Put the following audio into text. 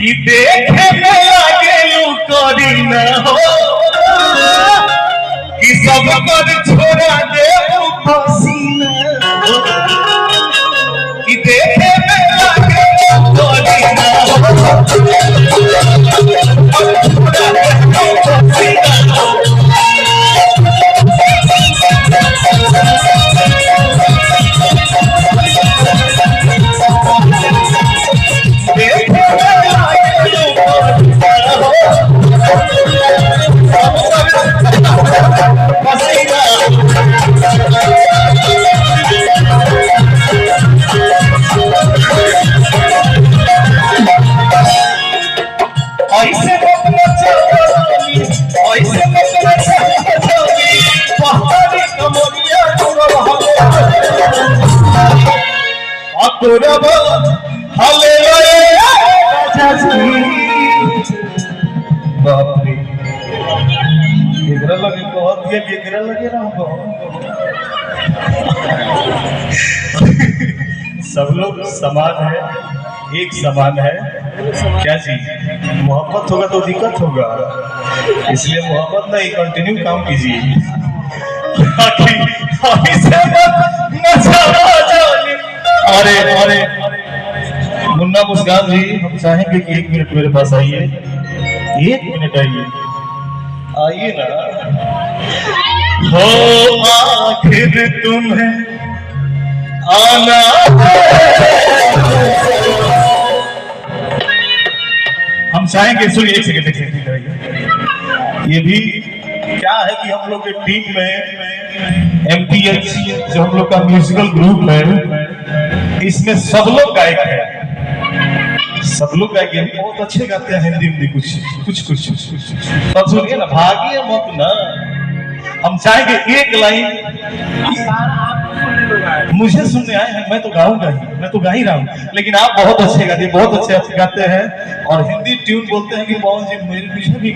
कि देखे में लागे करी न हो कि सब पर छोड़ा दे पसीना कि देखे में लागे करी न सब लोग समान है, एक समान है। क्या चीज मोहब्बत होगा तो दिक्कत होगा, इसलिए मोहब्बत नहीं, कंटिन्यू काम कीजिए। अरे अरे मुन्ना मुस्कान जी, हम चाहेंगे कि 1 मिनट मेरे पास आइए, 1 मिनट आइए ना। हो आखिर तुम्हें आना हम चाहेंगे, सुनिए 1 सेकंड। ये भी क्या है कि हम लोग के टीम में MTH जो हम लोग का म्यूजिकल ग्रुप है, इसमें सब लोग गायक है, सब लोग गायक है, बहुत अच्छे गाते हैं हिंदी में, कुछ तब सुनिए ना, भागिए मत ना। हम चाहेंगे 1 लाइन, मुझे सुनने आए हैं, मैं तो गाऊंगा ही, मैं तो गा ही रहा हूँ, लेकिन आप बहुत अच्छे गाते हैं, बहुत अच्छे गाते हैं और हिंदी ट्यून बोलते हैं कि पवन जी मेरे पीछे भी